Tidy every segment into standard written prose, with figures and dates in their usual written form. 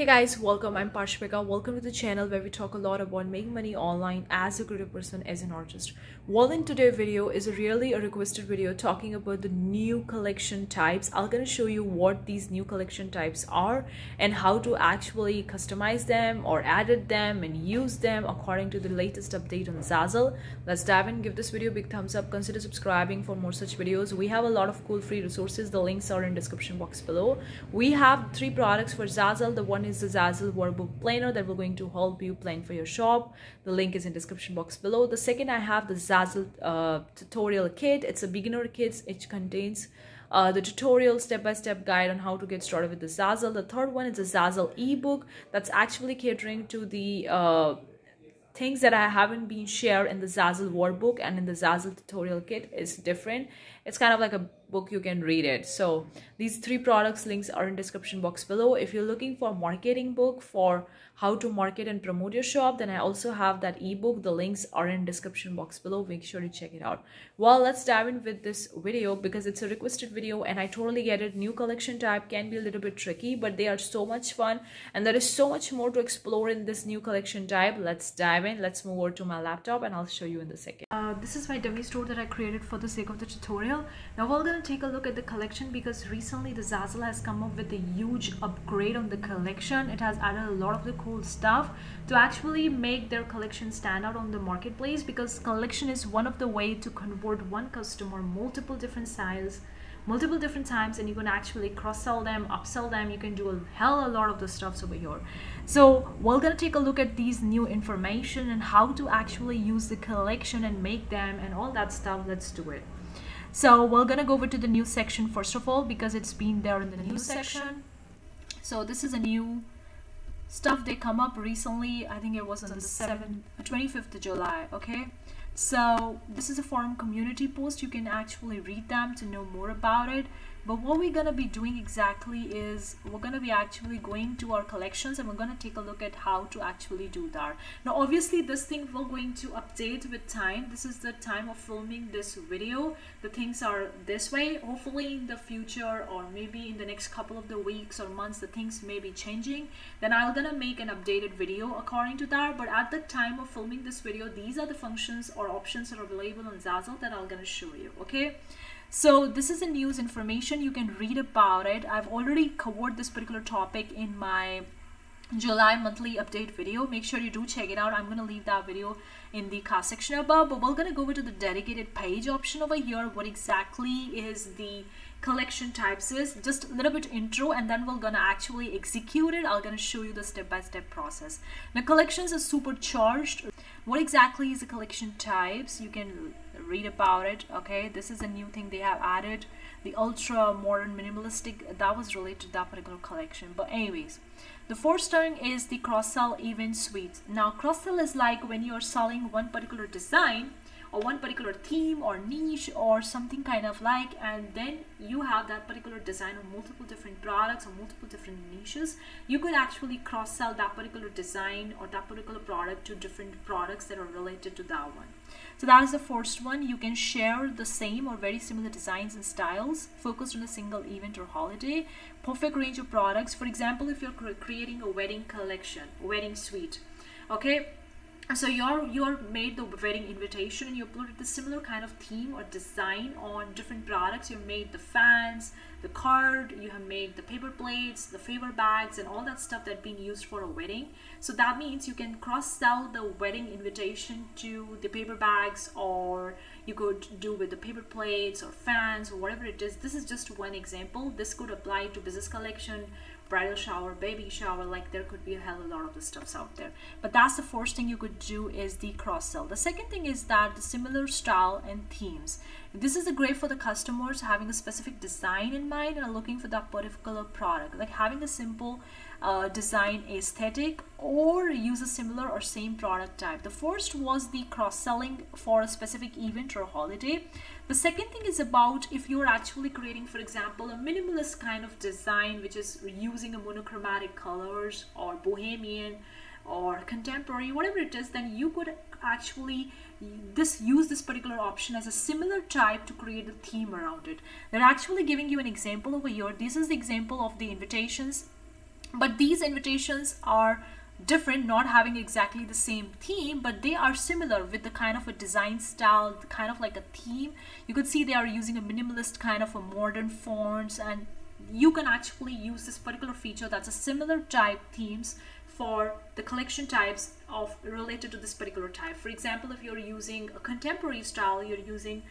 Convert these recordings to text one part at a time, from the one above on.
Hey guys, welcome. I'm Parshvika. Welcome to the channel where we talk a lot about making money online as a creative person, as an artist. Well, in today's video is really a requested video talking about the new collection types. I'm going to show you what these new collection types are and how to actually customize them or edit them and use them according to the latest update on Zazzle. Let's dive in. Give this video a big thumbs up. Consider subscribing for more such videos. We have a lot of cool free resources. The links are in description box below. We have 3 products for Zazzle. The one is the Zazzle workbook planner that will going to help you plan for your shop. The link is in description box below. The second, I have the Zazzle tutorial kit. It's a beginner kit. It contains the tutorial step-by-step guide on how to get started with the Zazzle. The third one is a Zazzle ebook that's actually catering to the things that I haven't been shared in the Zazzle workbook, and in the Zazzle tutorial kit is different. It's kind of like a book, you can read it. So these 3 products links are in description box below. If you're looking for a marketing book for how to market and promote your shop, then I also have that ebook. The links are in description box below. Make sure to check it out. Well, let's dive in with this video because it's a requested video and I totally get it. New collection type can be a little bit tricky, but they are so much fun and there is so much more to explore in this new collection type. Let's dive in. Let's move over to my laptop and I'll show you in a second. This is my dummy store that I created for the sake of the tutorial. Now we're gonna take a look at the collection because recently the Zazzle has come up with a huge upgrade on the collection. It has added a lot of the cool stuff to actually make their collection stand out on the marketplace, because collection is one of the way to convert one customer multiple different styles, multiple different times, and you can actually cross-sell them, upsell them. You can do a lot of the stuffs over here. So we're gonna take a look at these new information and how to actually use the collection and make them and all that stuff. Let's do it. So we're gonna go over to the new section first of all because it's been there in the new section. So this is a new stuff they come up recently. I think it was on the 25th of July. Okay, so this is a forum community post. You can actually read them to know more about it. But what we're gonna be doing exactly is we're gonna be actually going to our collections and we're gonna take a look at how to actually do that. Now obviously this thing will going to update with time. This is the time of filming this video. The things are this way. Hopefully in the future or maybe in the next couple of the weeks or months the things may be changing. Then I'm gonna make an updated video according to that. But at the time of filming this video, these are the functions or options that are available on Zazzle that I'm gonna show you. Okay. So this is the news information. You can read about it. I've already covered this particular topic in my July monthly update video. Make sure you do check it out. I'm going to leave that video in the card section above, but we're going to go over to the dedicated page option over here. What exactly is the collection types is just a little bit intro, and then we're gonna actually execute it. I'm gonna show you the step-by-step process. Now collections are supercharged. What exactly is the collection types? You can read about it. Okay, this is a new thing they have added, the ultra modern minimalistic. That was related to that particular collection. But anyways, the first thing is the cross-sell event suite. Now cross-sell is like when you're selling one particular design or one particular theme or niche or something kind of like, and then you have that particular design on multiple different products or multiple different niches. You could actually cross-sell that particular design or that particular product to different products that are related to that one. So that is the first one. You can share the same or very similar designs and styles focused on a single event or holiday. Perfect range of products. For example, if you're creating a wedding collection, wedding suite, okay, so you're made the wedding invitation and you uploaded the similar kind of theme or design on different products. You made the fans, the card, you have made the paper plates, the favor bags, and all that stuff that's being used for a wedding. So that means you can cross-sell the wedding invitation to the paper bags, or you could do with the paper plates or fans or whatever it is. This is just one example. This could apply to business collection, bridal shower, baby shower. Like there could be a hell of a lot of the stuffs out there. But that's the first thing you could do is the cross-sell. The second thing is that the similar style and themes. This is great for the customers having a specific design in mind and are looking for that particular product, like having a simple design aesthetic or use a similar or same product type. The first was the cross-selling for a specific event or holiday. The second thing is about if you're actually creating, for example, a minimalist kind of design which is using a monochromatic colors or bohemian or contemporary, whatever it is, then you could actually use this particular option as a similar type to create a theme around it. They're actually giving you an example over here. This is the example of the invitations But these invitations are different, not having exactly the same theme, but they are similar with the kind of a design style, kind of like a theme. You could see they are using a minimalist kind of a modern fonts, and you can actually use this particular feature that's a similar type themes for the collection types of related to this particular type. For example, if you're using a contemporary style, you're using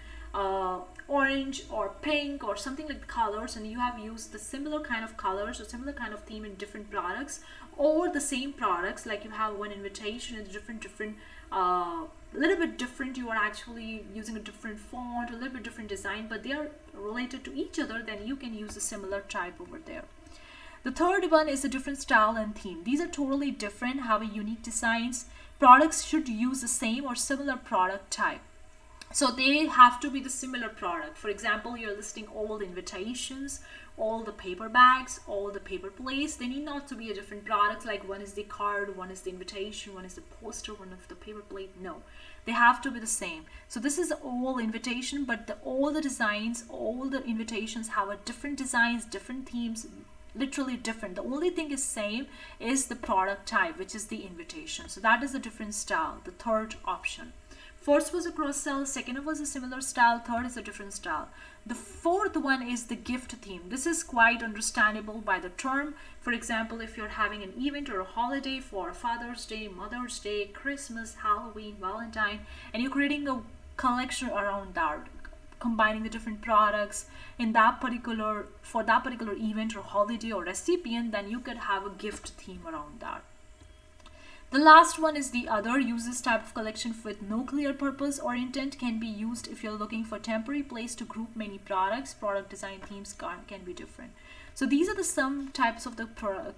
orange or pink or something like colors, and you have used the similar kind of colors or similar kind of theme in different products, or the same products, like you have one invitation is different little bit different, you are actually using a different font, a little bit different design, but they are related to each other, then you can use a similar type over there. The third one is a different style and theme. These are totally different, have a unique designs. Products should use the same or similar product type. So they have to be the similar product. For example, you're listing all the invitations, all the paper bags, all the paper plates. They need not to be a different product, like one is the card, one is the invitation, one is the poster, one of the paper plate. No, they have to be the same. So this is all invitation, but all the designs, all the invitations have a different designs, different themes, literally different. The only thing is same is the product type, which is the invitation. So that is a different style, the third option. First was a cross sell, second was a similar style, third is a different style. The fourth one is the gift theme. This is quite understandable by the term. For example, if you're having an event or a holiday for Father's Day, Mother's Day, Christmas, Halloween, Valentine, and you're creating a collection around that, combining the different products in that particular, for that particular event or holiday or recipient, then you could have a gift theme around that. The last one is the other. Uses type of collection with no clear purpose or intent, can be used if you're looking for temporary place to group many products. Product design themes can be different. So these are the some types of the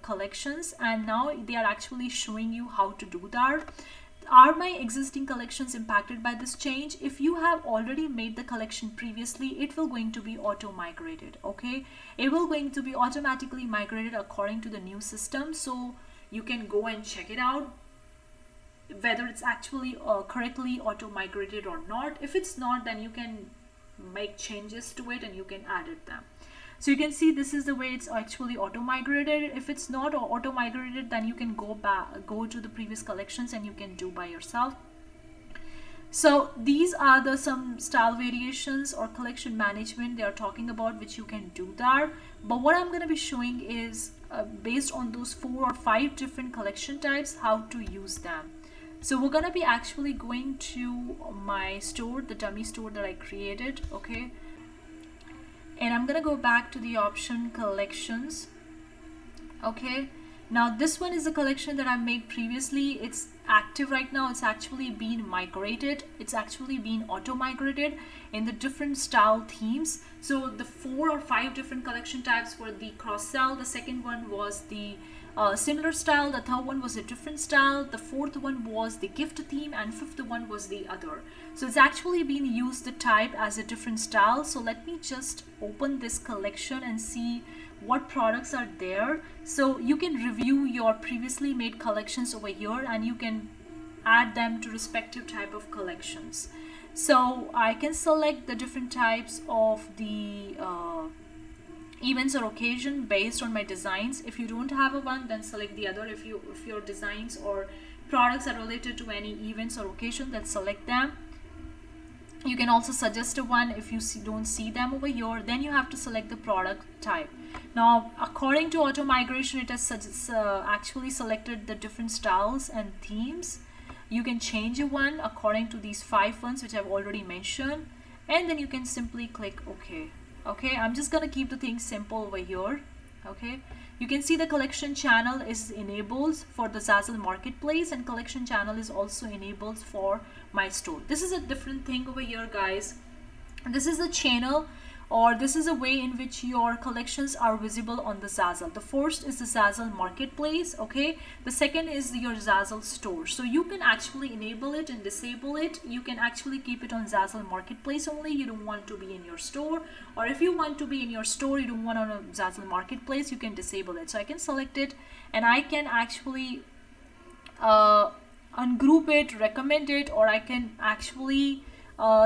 collections, and now they are actually showing you how to do that. Are my existing collections impacted by this change? If you have already made the collection previously, it will going to be auto migrated. Okay, it will going to be automatically migrated according to the new system. So you can go and check it out whether it's actually correctly auto migrated or not. If it's not, then you can make changes to it and you can edit them. So you can see this is the way it's actually auto migrated. If it's not auto migrated, then you can go to the previous collections and you can do by yourself. So these are the some style variations or collection management they are talking about, which you can do there. But what I'm going to be showing is based on those 4 or 5 different collection types, how to use them. So we're going to be actually going to my store, the dummy store that I created. Okay, and I'm going to go back to the option collections. Okay, now this one is a collection that I made previously. It's active right now. It's actually been migrated. It's actually been auto migrated in the different style themes. So the 4 or 5 different collection types were the cross sell. The second one was the similar style. The third one was a different style. The fourth one was the gift theme, and fifth one was the other. So it's actually been used the type as a different style. So let me just open this collection and see what products are there. So you can review your previously made collections over here and you can add them to respective type of collections. So I can select the different types of the events or occasion based on my designs. If you don't have a one, then select the other. If your designs or products are related to any events or occasion, then select them. You can also suggest a one. If you don't see them over here, then you have to select the product type. Now according to auto migration, it has actually selected the different styles and themes. You can change a one according to these 5 ones which I've already mentioned, and then you can simply click OK. Okay, I'm just gonna keep the things simple over here. Okay, you can see the collection channel is enabled for the Zazzle marketplace, and collection channel is also enabled for my store. This is a different thing over here, guys. This is a channel, or this is a way in which your collections are visible on the Zazzle. The first is the Zazzle marketplace. Okay, the second is your Zazzle store. So you can actually enable it and disable it. You can actually keep it on Zazzle marketplace only. You don't want to be in your store, or if you want to be in your store, you don't want on a Zazzle marketplace, you can disable it. So I can select it and I can actually ungroup it, recommend it, or I can actually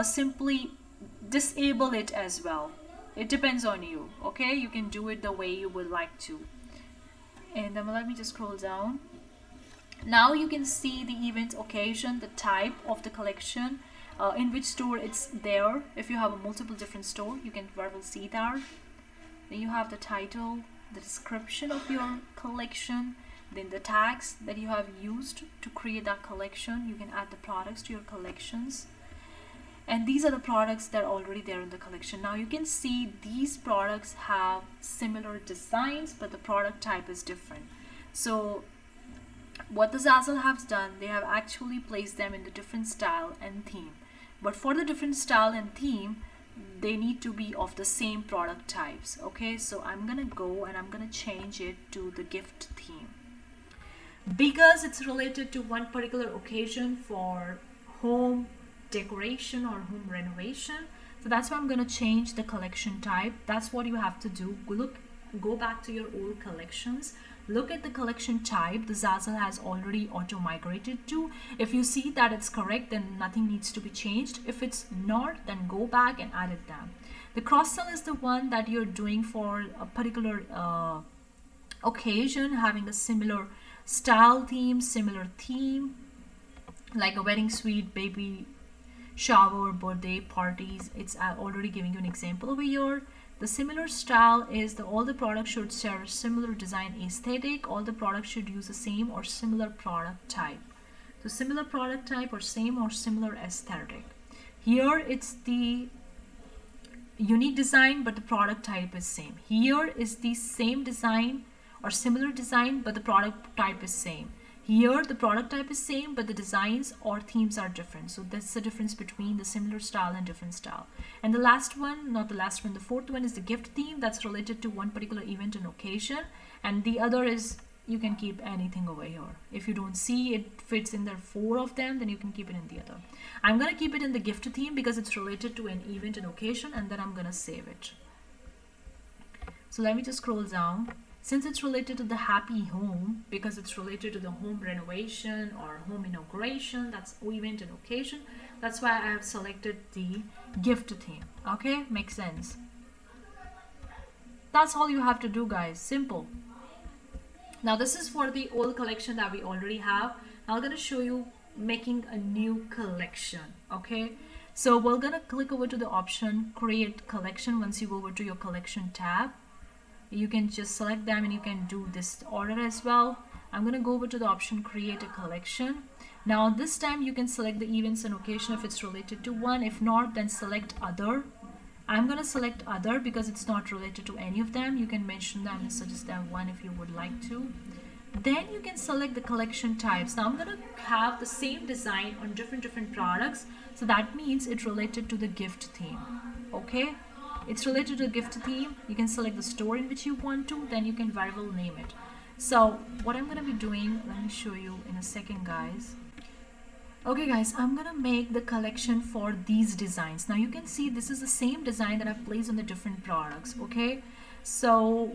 simply disable it as well. It depends on you. Okay, you can do it the way you would like to. and then let me just scroll down. Now you can see the event, occasion, the type of the collection, in which store it's there. If you have a multiple different store, you can very well see that. Then you have the title, the description of your collection, then the tags that you have used to create that collection. You can add the products to your collections, and these are the products that are already there in the collection. Now you can see these products have similar designs, but the product type is different. So what the Zazzle has done, they have actually placed them in the different style and theme, but for the different style and theme, they need to be of the same product types. Okay, so I'm gonna go and I'm gonna change it to the gift theme because it's related to one particular occasion for home decoration or home renovation. So that's why I'm gonna change the collection type. That's what you have to do. Go back to your old collections, look at the collection type the Zazzle has already auto migrated to. If you see that it's correct, then nothing needs to be changed. If it's not, then go back and add it down. The cross sell is the one that you're doing for a particular occasion, having a similar style theme, similar theme, like a wedding suite, baby shower, birthday parties. It's already giving you an example over here. The similar style is all the products should share a similar design aesthetic. All the products should use the same or similar product type. So similar product type or same or similar aesthetic. Here it's the unique design, but the product type is same. Here is the same design or similar design, but the product type is same. Here the product type is same, but the designs or themes are different. So that's the difference between the similar style and different style. And the last one, not the last one, the fourth one is the gift theme. That's related to one particular event and occasion. And the other is, you can keep anything over here. If you don't see it fits in there 4 of them, then you can keep it in the other. I'm gonna keep it in the gift theme because it's related to an event and occasion, and then I'm gonna save it. So let me just scroll down. Since it's related to the happy home, because it's related to the home renovation or home inauguration, that's event and occasion, that's why I have selected the gift theme. Okay, makes sense. That's all you have to do, guys. Simple. Now this is for the old collection that we already have. Now I'm gonna show you making a new collection. Okay, so we're gonna click over to the option create collection. Once you go over to your collection tab, you can just select them and you can do this order as well. I'm going to go over to the option create a collection. Now this time you can select the events and occasion if it's related to one. If not, then select other. I'm going to select other because it's not related to any of them. You can mention them and suggest them one if you would like to. Then you can select the collection types. Now I'm going to have the same design on different products, so that means it's related to the gift theme. Okay, it's related to the gift theme. You can select the store in which you want to, then you can very well name it. So what I'm going to be doing, let me show you in a second, guys. Okay guys, I'm gonna make the collection for these designs. Now you can see this is the same design that I've placed on the different products. Okay, so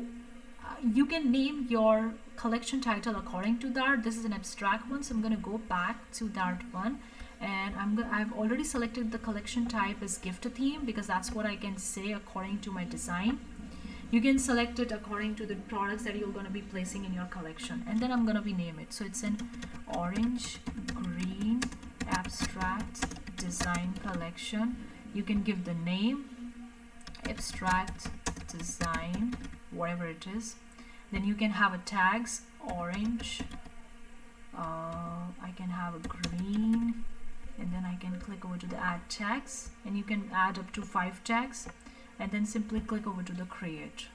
you can name your collection title according to that. This is an abstract one, so I'm gonna go back to that one, and I've already selected the collection type as gift theme because that's what I can say according to my design. You can select it according to the products that you're going to be placing in your collection, and then I'm going to be name it. So it's an orange green abstract design collection. You can give the name abstract design, whatever it is. Then you can have a tags orange, I can have a green, and then I can click over to the add tags, and you can add up to 5 tags. And then simply click over to the create.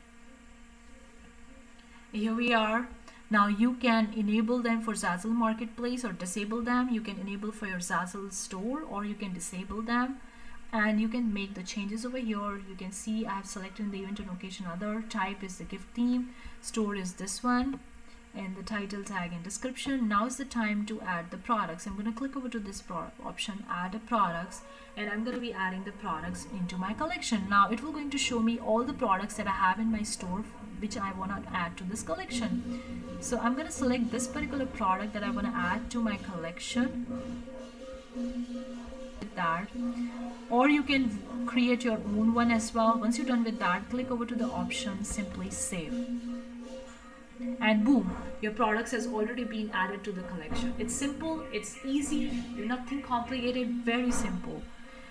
Here we are. Now you can enable them for Zazzle Marketplace or disable them. You can enable for your Zazzle store or you can disable them, and you can make the changes over here. You can see I have selected the event and occasion other, type is the gift theme, store is this one, and the title, tag, and description. Now is the time to add the products. I'm going to click over to this option, add the products, and I'm going to be adding the products into my collection. Now it will going to show me all the products that I have in my store which I want to add to this collection. So I'm going to select this particular product that I want to add to my collection. That, or you can create your own one as well. Once you're done with that, click over to the option, simply save. and boom, your products has already been added to the collection. It's simple, it's easy, nothing complicated, very simple.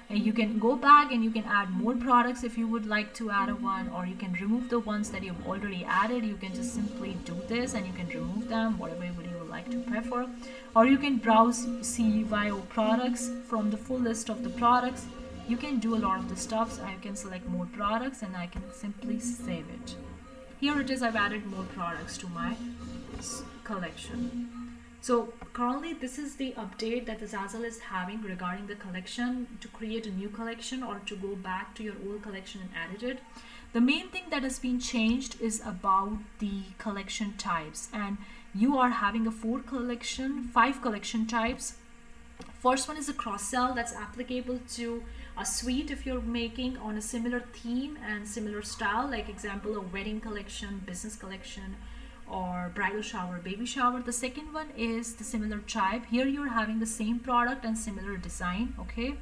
And you can go back and you can add more products if you would like to add one, or you can remove the ones that you've already added. You can just simply do this and you can remove them, whatever you would like to prefer. Or you can browse CYO products from the full list of the products. You can do a lot of the stuff. So I can select more products and I can simply save it. Here it is, I've added more products to my collection. So currently this is the update that the Zazzle is having regarding the collection, to create a new collection or to go back to your old collection and edit it. The main thing that has been changed is about the collection types, and you are having a 5 collection types. First one is a cross-sell that's applicable to a suite if you're making on a similar theme and similar style, like example a wedding collection, business collection, or bridal shower, baby shower. The second one is the similar type. Here you're having the same product and similar design. Okay.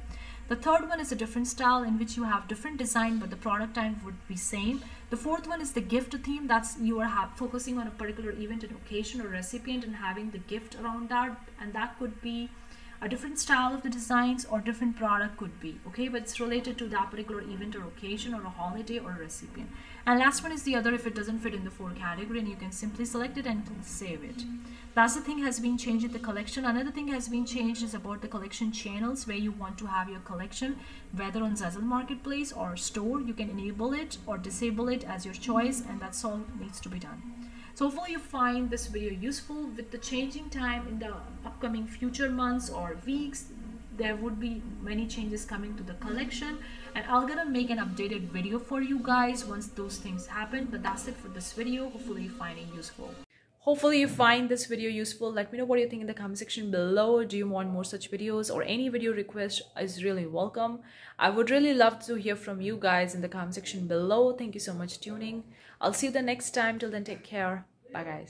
The third one is a different style in which you have different design but the product type would be same. The fourth one is the gift theme. That's you are focusing on a particular event and occasion or recipient and having the gift around that, and that could be a different style of the designs or different product could be, okay, but it's related to that particular event or occasion or a holiday or a recipient. And last one is the other if it doesn't fit in the 4 category, and you can simply select it and save it. That's the thing has been changed in the collection. Another thing has been changed is about the collection channels, where you want to have your collection, whether on Zazzle Marketplace or store. You can enable it or disable it as your choice, and that's all needs to be done. So hopefully you find this video useful. With the changing time in the upcoming future months or weeks, there would be many changes coming to the collection, and I'm gonna make an updated video for you guys once those things happen. But that's it for this video. Hopefully you find it useful. Hopefully you find this video useful. Let me know what you think in the comment section below. Do you want more such videos, or any video request is really welcome. I would really love to hear from you guys in the comment section below. Thank you so much for tuning. I'll see you the next time. Till then, take care. Bye guys.